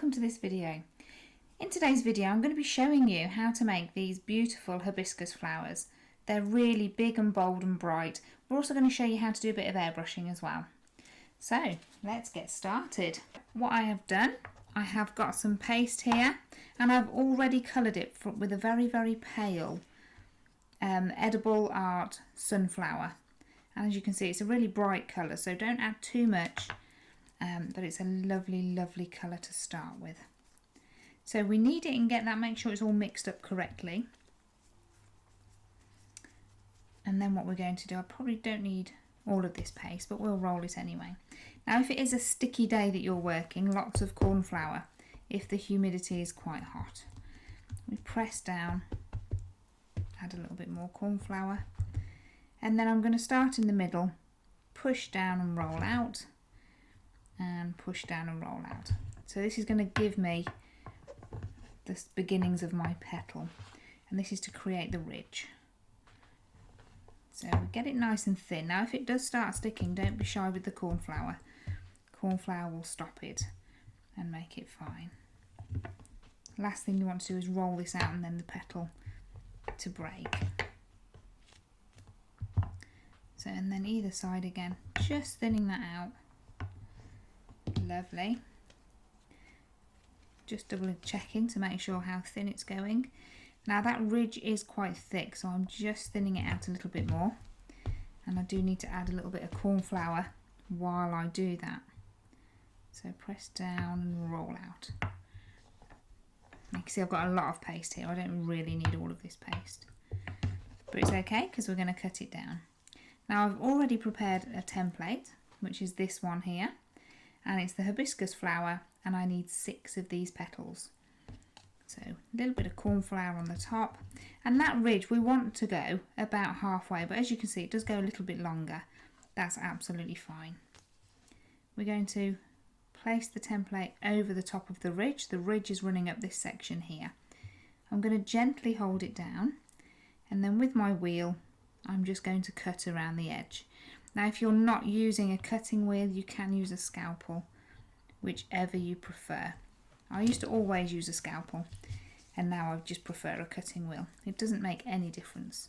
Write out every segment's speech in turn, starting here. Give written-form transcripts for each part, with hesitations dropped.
welcome to this video. In today's video I'm going to be showing you how to make these beautiful hibiscus flowers. They're really big and bold and bright. We're also going to show you how to do a bit of airbrushing as well. So let's get started. What I have done, I have got some paste here and I've already coloured it with a very pale edible art sunflower. And as you can see, it's a really bright colour, so don't add too much. But it's a lovely colour to start with. So we knead it and get that, make sure it's all mixed up correctly. And then what we're going to do, I probably don't need all of this paste, but we'll roll it anyway. Now if it is a sticky day that you're working, lots of corn flour, if the humidity is quite hot. We press down, add a little bit more corn flour, and then I'm going to start in the middle, push down and roll out, and push down and roll out. So this is going to give me the beginnings of my petal, and this is to create the ridge. So we get it nice and thin. Now if it does start sticking, don't be shy with the corn flour. Corn flour will stop it and make it fine. Last thing you want to do is roll this out and then the petal to break. So, and then either side again, just thinning that out. Lovely. Just double checking to make sure how thin it's going. Now that ridge is quite thick, so I'm just thinning it out a little bit more, and I do need to add a little bit of corn flour while I do that. So press down and roll out. You can see I've got a lot of paste here. I don't really need all of this paste, but it's okay because we're going to cut it down. Now I've already prepared a template, which is this one here. And it's the hibiscus flower, and I need 6 of these petals. So a little bit of corn flour on the top, and that ridge we want to go about halfway, but as you can see it does go a little bit longer. That's absolutely fine. We're going to place the template over the top of the ridge. The ridge is running up this section here. I'm going to gently hold it down, and then with my wheel I'm just going to cut around the edge. Now if you're not using a cutting wheel, you can use a scalpel, whichever you prefer. I used to always use a scalpel, and now I just prefer a cutting wheel. It doesn't make any difference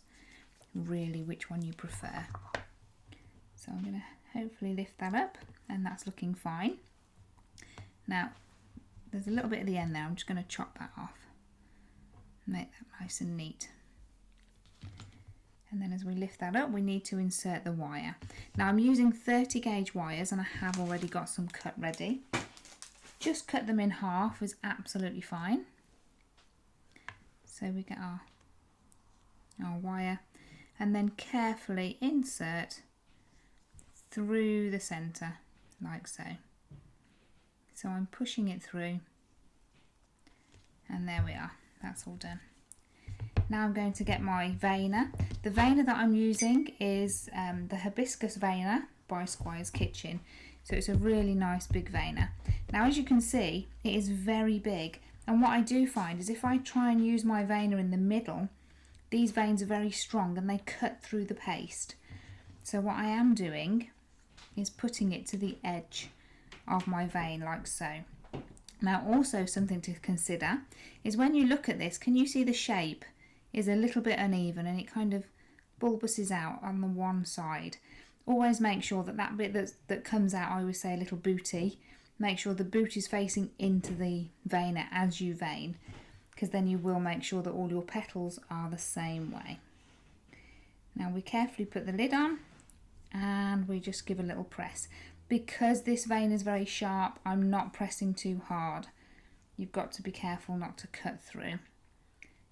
really which one you prefer. So I'm going to hopefully lift that up, and that's looking fine. Now there's a little bit at the end there, I'm just going to chop that off, make that nice and neat. And then as we lift that up, we need to insert the wire. Now I'm using 30 gauge wires, and I have already got some cut ready. Just cut them in half is absolutely fine. So we get our wire, and then carefully insert through the center like so. So I'm pushing it through, and there we are, that's all done. Now I'm going to get my veiner. The veiner that I'm using is the Hibiscus veiner by Squire's Kitchen. So it's a really nice big veiner. Now as you can see, it is very big. And what I do find is if I try and use my veiner in the middle, these veins are very strong and they cut through the paste. So what I am doing is putting it to the edge of my vein like so. Now also something to consider is when you look at this, can you see the shape is a little bit uneven and it kind of bulbuses out on the one side. Always make sure that that bit that comes out, I always say a little booty, make sure the boot is facing into the veiner as you vein, because then you will make sure that all your petals are the same way. Now we carefully put the lid on and we just give a little press. Because this vein is very sharp, I'm not pressing too hard. You've got to be careful not to cut through.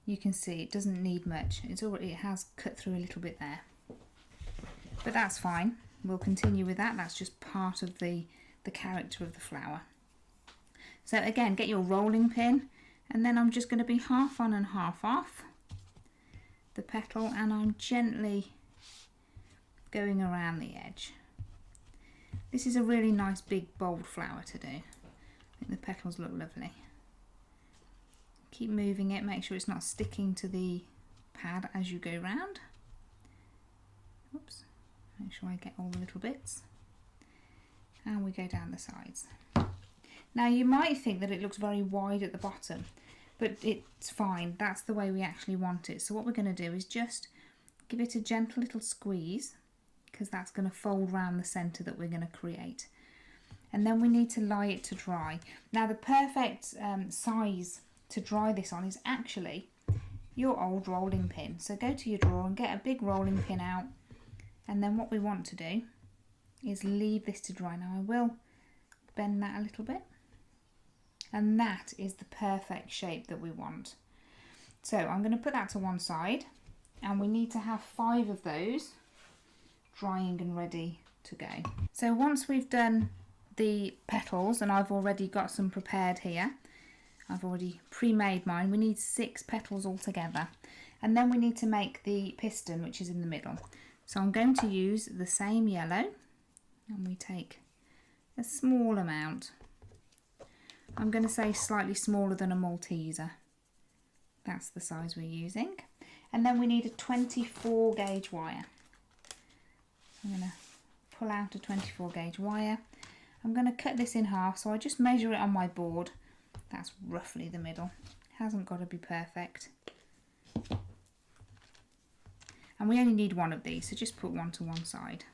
You can see it doesn't need much. It has cut through a little bit there. But that's fine. We'll continue with that. That's just part of the character of the flower. So again, get your rolling pin, and then I'm just going to be half on and half off the petal, and I'm gently going around the edge. This is a really nice big bold flower to do. I think the petals look lovely. Keep moving it, make sure it's not sticking to the pad as you go round. Oops, make sure I get all the little bits. And we go down the sides. Now you might think that it looks very wide at the bottom, but it's fine. That's the way we actually want it. So what we're going to do is just give it a gentle little squeeze, because that's going to fold around the centre that we're going to create. And then we need to lie it to dry. Now the perfect size to dry this on is actually your old rolling pin. So go to your drawer and get a big rolling pin out, and then what we want to do is leave this to dry. Now I will bend that a little bit, and that is the perfect shape that we want. So I'm going to put that to one side, and we need to have 5 of those drying and ready to go. So once we've done the petals, and I've already got some prepared here, I've already pre-made mine, we need 6 petals altogether, and then we need to make the piston, which is in the middle. So I'm going to use the same yellow, and we take a small amount. I'm going to say slightly smaller than a Malteser. That's the size we're using. And then we need a 24 gauge wire. I'm going to pull out a 24 gauge wire. I'm going to cut this in half, so I just measure it on my board. That's roughly the middle. Hasn't got to be perfect. And we only need 1 of these, so just put 1 to one side.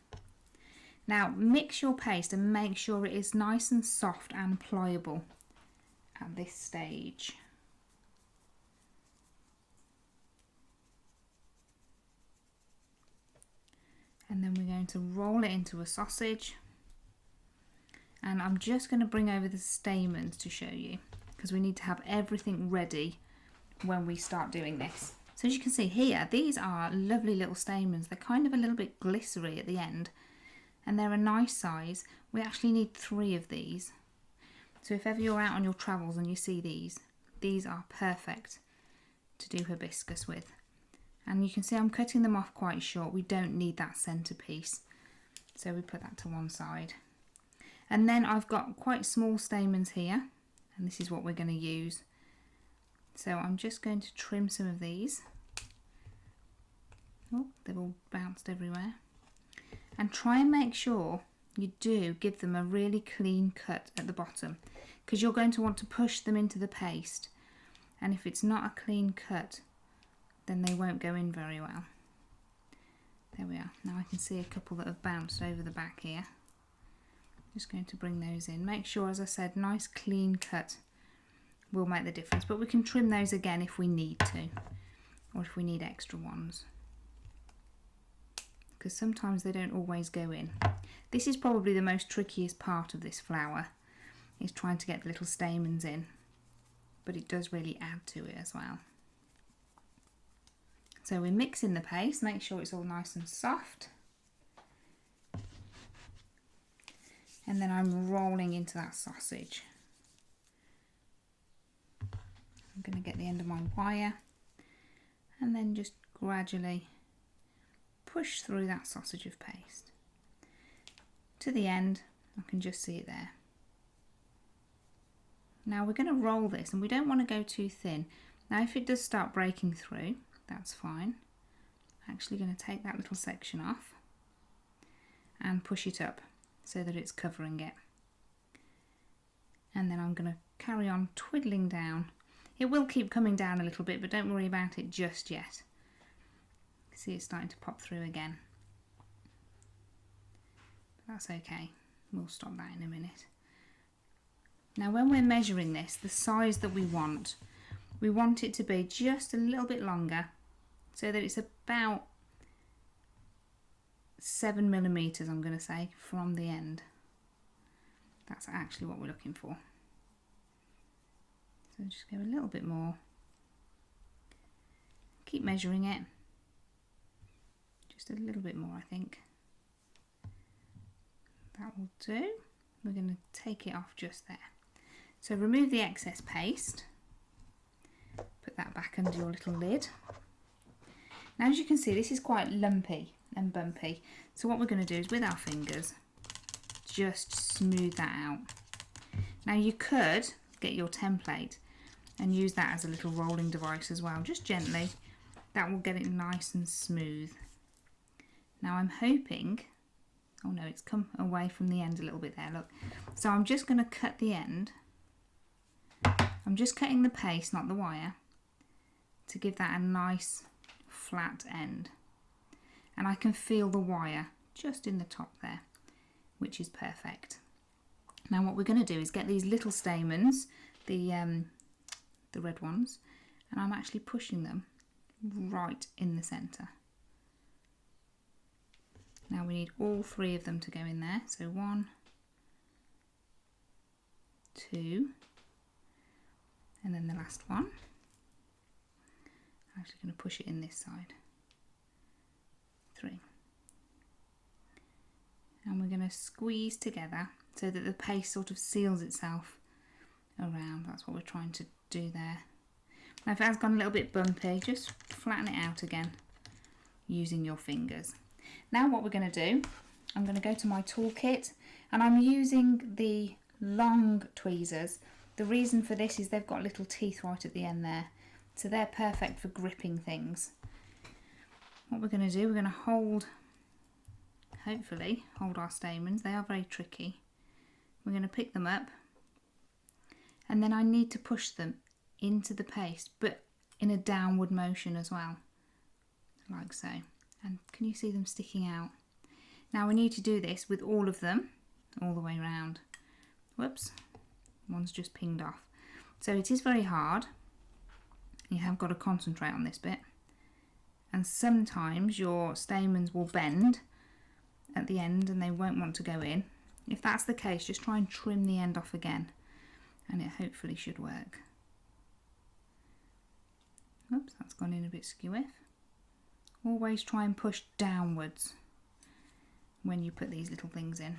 Now mix your paste and make sure it is nice and soft and pliable at this stage. And then we're going to roll it into a sausage. And I'm just going to bring over the stamens to show you, because we need to have everything ready when we start doing this. So as you can see here, these are lovely little stamens. They're kind of a little bit glycery at the end, and they're a nice size. We actually need 3 of these. So if ever you're out on your travels and you see these are perfect to do hibiscus with. And you can see I'm cutting them off quite short. We don't need that centerpiece, so we put that to one side. And then I've got quite small stamens here, and this is what we're going to use. So I'm just going to trim some of these. Oh, they've all bounced everywhere. And try and make sure you do give them a really clean cut at the bottom, because you're going to want to push them into the paste, and if it's not a clean cut, then they won't go in very well. There we are. Now I can see a couple that have bounced over the back here. Just going to bring those in. Make sure, as I said, nice clean cut will make the difference, but we can trim those again if we need to, or if we need extra ones, because sometimes they don't always go in. This is probably the most trickiest part of this flower, is trying to get the little stamens in, but it does really add to it as well. So we're mixing the paste, make sure it's all nice and soft, and then I'm rolling into that sausage. I'm going to get the end of my wire and then just gradually push through that sausage of paste to the end. I can just see it there. Now we're going to roll this, and we don't want to go too thin. Now if it does start breaking through, that's fine. I'm actually going to take that little section off and push it up so that it's covering it. And then I'm going to carry on twiddling down. It will keep coming down a little bit, but don't worry about it just yet. See, it's starting to pop through again. But that's okay. We'll stop that in a minute. Now when we're measuring this, the size that we want it to be just a little bit longer, so that it's about 7 millimeters, I'm going to say, from the end. That's actually what we're looking for. So just go a little bit more. Keep measuring it. Just a little bit more, I think. That will do. We're going to take it off just there. So remove the excess paste. Put that back under your little lid. Now as you can see, this is quite lumpy and bumpy. So what we're going to do is, with our fingers, just smooth that out. Now you could get your template and use that as a little rolling device as well, just gently. That will get it nice and smooth. Now I'm hoping, oh no, it's come away from the end a little bit there, look. So I'm just going to cut the end I'm just cutting the paste, not the wire, to give that a nice flat end. And I can feel the wire just in the top there, which is perfect. Now what we're going to do is get these little stamens, the red ones, and I'm actually pushing them right in the centre. Now we need all 3 of them to go in there. So 1, 2, and then the last one. I'm actually going to push it in this side. 3. And we're going to squeeze together so that the paste sort of seals itself around. That's what we're trying to do there. Now if it has gone a little bit bumpy, just flatten it out again using your fingers. Now what we're going to do, I'm going to go to my toolkit, and I'm using the long tweezers. The reason for this is they've got little teeth right at the end there, so they're perfect for gripping things. What we're going to do, we're going to hopefully hold our stamens. They are very tricky. We're going to pick them up, and then I need to push them into the paste, but in a downward motion as well, like so. And can you see them sticking out? Now we need to do this with all of them, all the way around. Whoops, one's just pinged off. So it is very hard. You have got to concentrate on this bit. And sometimes your stamens will bend at the end and they won't want to go in. If that's the case, just try and trim the end off again, and it hopefully should work. Oops, that's gone in a bit skew-iff. Always try and push downwards when you put these little things in.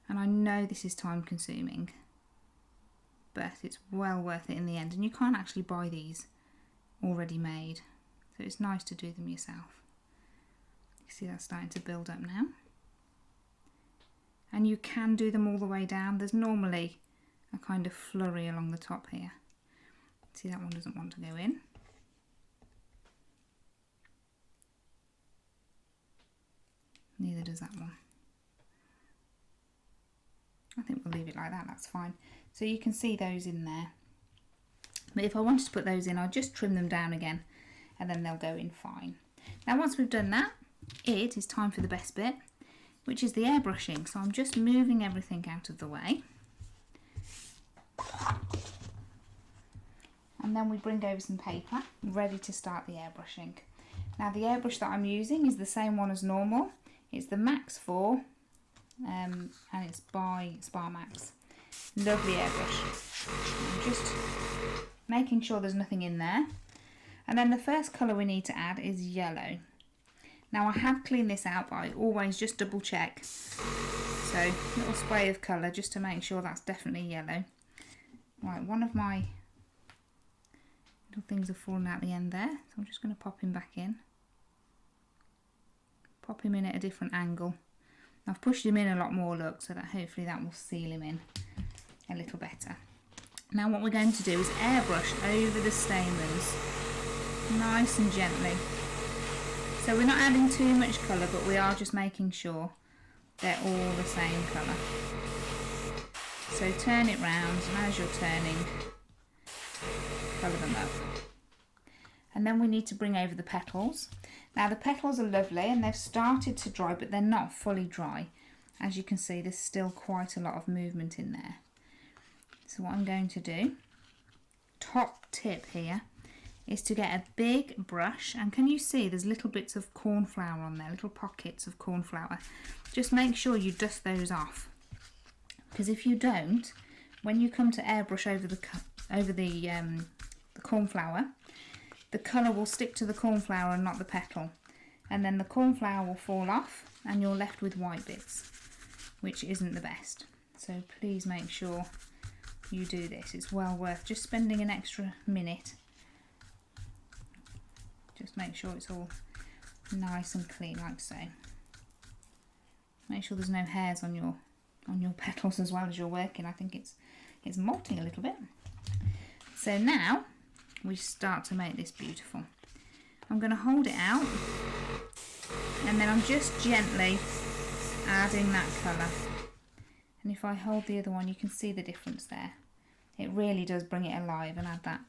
And I know this is time consuming, but it's well worth it in the end. And you can't actually buy these already made, so it's nice to do them yourself. You see that's starting to build up now. And you can do them all the way down. There's normally a kind of flurry along the top here. See, that one doesn't want to go in. Neither does that one. I think we'll leave it like that, that's fine. So you can see those in there. But if I wanted to put those in, I'll just trim them down again and then they'll go in fine. Now once we've done that, it is time for the best bit, which is the airbrushing. So I'm just moving everything out of the way. And then we bring over some paper, ready to start the airbrushing. Now the airbrush that I'm using is the same one as normal. It's the Max 4 and it's by Sparmax. Lovely airbrush. I'm just making sure there's nothing in there. And then the first colour we need to add is yellow. Now I have cleaned this out, but I always just double check. So a little spray of colour just to make sure that's definitely yellow. Right, one of my little things have fallen out the end there, so I'm just going to pop him back in. Pop him in at a different angle. I've pushed him in a lot more, look, so that hopefully that will seal him in a little better. Now what we're going to do is airbrush over the stamens, nice and gently. So we're not adding too much colour, but we are just making sure they're all the same colour. So turn it round, and as you're turning, colour them up. And then we need to bring over the petals. Now the petals are lovely and they've started to dry, but they're not fully dry. As you can see, there's still quite a lot of movement in there. So what I'm going to do, top tip here, is to get a big brush, and can you see there's little bits of corn flour on there, little pockets of corn flour. Just make sure you dust those off, because if you don't, when you come to airbrush over the corn flour, the colour will stick to the corn flour and not the petal, and then the corn flour will fall off and you're left with white bits, which isn't the best. So please make sure you do this. It's well worth just spending an extra minute. Just make sure it's all nice and clean like so. Make sure there's no hairs on your petals as well as you're working. I think it's molting a little bit. So now we start to make this beautiful. I'm going to hold it out and then I'm just gently adding that colour. And if I hold the other one, you can see the difference there. It really does bring it alive and add that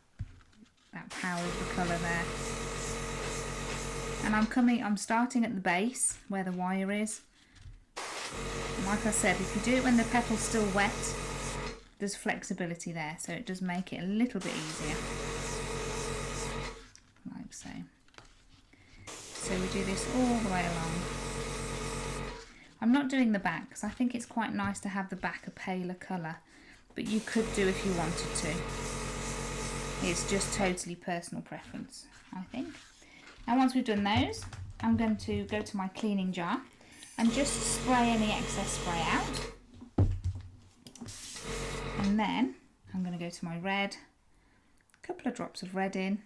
power of the colour there. And I'm starting at the base where the wire is. And like I said, if you do it when the petal's still wet, there's flexibility there, so it does make it a little bit easier. Like so. So we do this all the way along. I'm not doing the back because I think it's quite nice to have the back a paler colour, but you could do if you wanted to. It's just totally personal preference, I think. Now once we've done those, I'm going to go to my cleaning jar and just spray any excess spray out. And then I'm going to go to my red, a couple of drops of red in.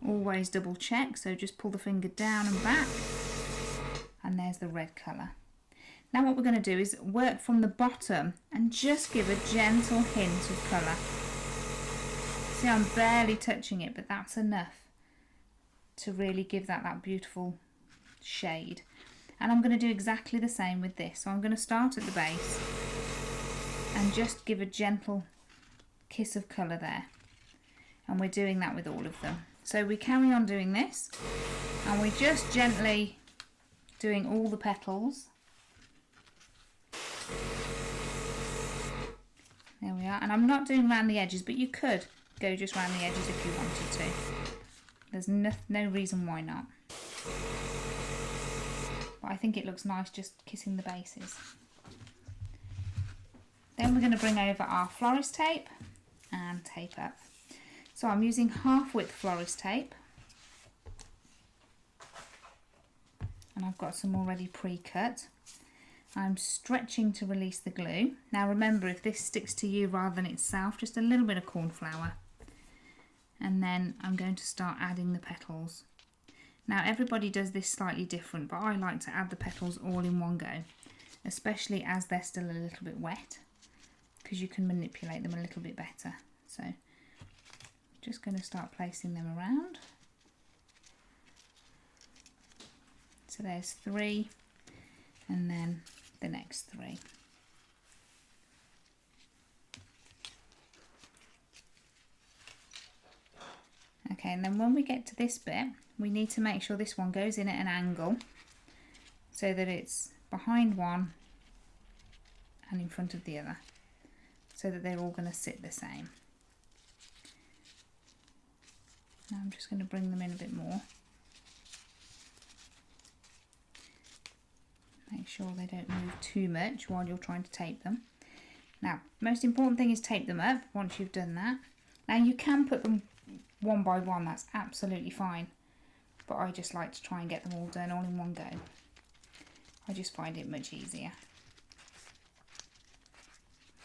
Always double check, so just pull the finger down and back, and there's the red colour. Now what we're going to do is work from the bottom and just give a gentle hint of colour. See, I'm barely touching it, but that's enough to really give that beautiful shade. And I'm going to do exactly the same with this. So I'm going to start at the base and just give a gentle kiss of colour there. And we're doing that with all of them. So we carry on doing this, and we're just gently doing all the petals. There we are. And I'm not doing around the edges, but you could go just around the edges if you wanted to. There's no reason why not. But I think it looks nice just kissing the bases. Then we're going to bring over our florist tape and tape up. So I'm using half width florist tape, and I've got some already pre-cut. I'm stretching to release the glue. Now remember, if this sticks to you rather than itself, just a little bit of corn flour. And then I'm going to start adding the petals. Now everybody does this slightly different, but I like to add the petals all in one go, especially as they're still a little bit wet, because you can manipulate them a little bit better. So just going to start placing them around. So there's 3, and then the next 3. Okay, and then when we get to this bit, we need to make sure this one goes in at an angle so that it's behind one and in front of the other, so that they're all going to sit the same. Now I'm just going to bring them in a bit more. Make sure they don't move too much while you're trying to tape them. Now, most important thing is tape them up once you've done that. Now you can put them one by one, that's absolutely fine. But I just like to try and get them all done all in one go. I just find it much easier.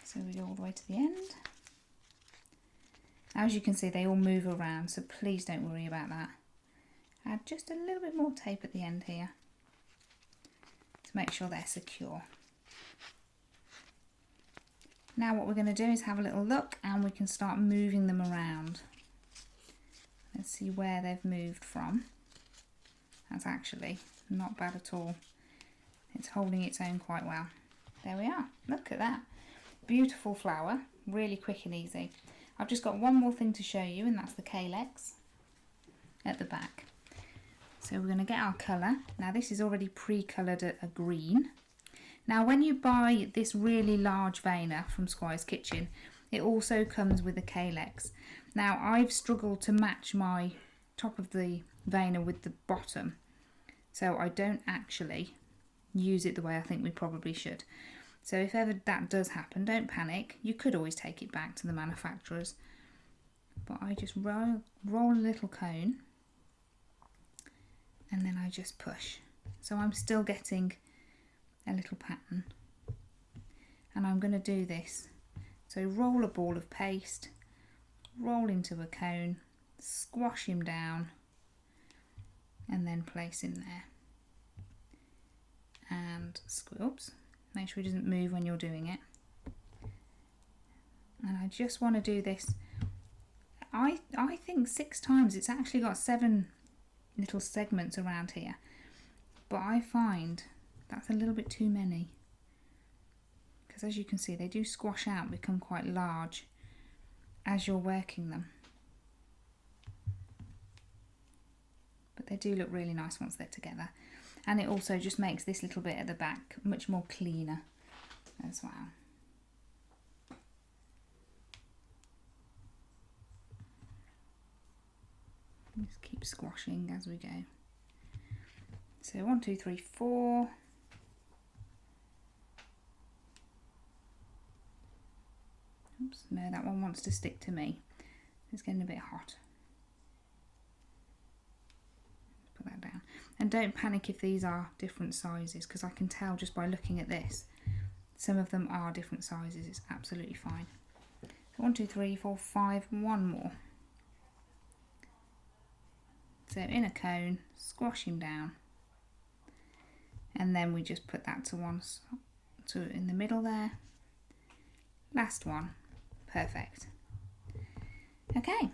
So we go all the way to the end. As you can see, they all move around, so please don't worry about that. Add just a little bit more tape at the end here to make sure they're secure. Now what we're going to do is have a little look, and we can start moving them around. Let's see where they've moved from. That's actually not bad at all. It's holding its own quite well. There we are. Look at that. Beautiful flower. Really quick and easy. I've just got one more thing to show you, and that's the calyx at the back. So we're going to get our colour. Now this is already pre-coloured a green. Now when you buy this really large veiner from Squire's Kitchen, it also comes with a calyx. Now I've struggled to match my top of the veiner with the bottom, so I don't actually use it the way I think we probably should. So if ever that does happen, don't panic. You could always take it back to the manufacturers. But I just roll a little cone, and then I just push. So I'm still getting a little pattern. And I'm going to do this. So roll a ball of paste, roll into a cone, squash him down, and then place in there. And oops, make sure he doesn't move when you're doing it. And I just want to do this, I think 6 times. It's actually got 7 little segments around here, but I find that's a little bit too many because as you can see they do squash out and become quite large as you're working them. But they do look really nice once they're together. And it also just makes this little bit at the back much more cleaner as well. Just keep squashing as we go. So 1, 2, 3, 4. Oops, no, that one wants to stick to me. It's getting a bit hot. Put that down. And don't panic if these are different sizes, because I can tell just by looking at this. Some of them are different sizes, it's absolutely fine. So 1, 2, 3, 4, 5, one more. So in a cone, squash him down. And then we just put that to in the middle there. Last one, perfect. Okay,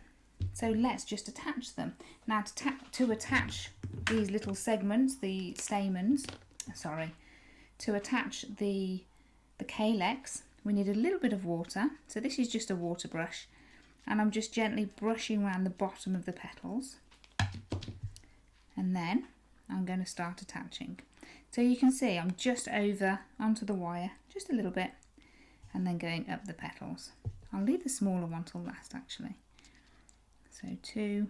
so let's just attach them. Now to attach these little segments, the stamens, to attach the calyx, we need a little bit of water. So this is just a water brush, and I'm just gently brushing around the bottom of the petals. And then I'm going to start attaching. So you can see I'm just over onto the wire, just a little bit, and then going up the petals. I'll leave the smaller one till last actually. So 2,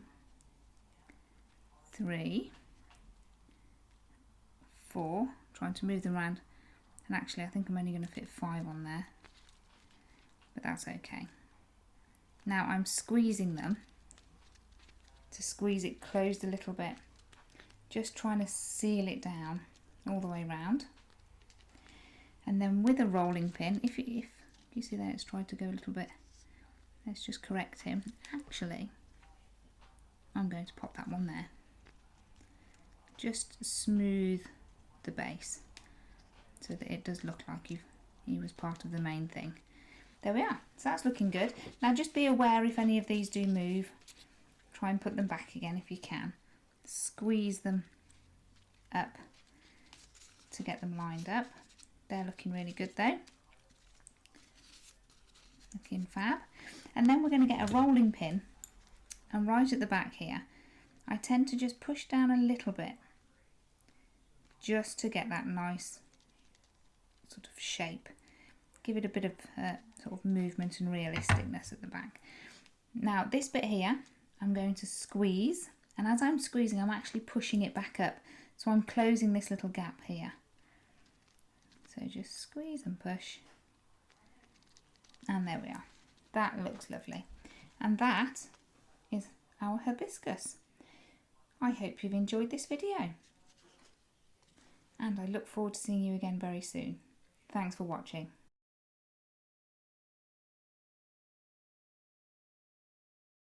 3, 4, trying to move them around, and actually I think I'm only going to fit 5 on there, but that's okay. Now I'm squeezing them to squeeze it closed a little bit, just trying to seal it down all the way around. And then with a rolling pin, if you see there it's tried to go a little bit, let's just correct him. Actually, I'm going to pop that one there. Just smooth the base so that it does look like he was part of the main thing. There we are, so that's looking good. Now just be aware if any of these do move, try and put them back again if you can. Squeeze them up to get them lined up. They're looking really good though. Looking fab. And then we're going to get a rolling pin, and right at the back here I tend to just push down a little bit just to get that nice sort of shape. Give it a bit of sort of movement and realisticness at the back. Now this bit here I'm going to squeeze, and as I'm squeezing I'm actually pushing it back up, so I'm closing this little gap here. So just squeeze and push, and there we are. That looks lovely, and that is our hibiscus. I hope you've enjoyed this video, and I look forward to seeing you again very soon. Thanks for watching.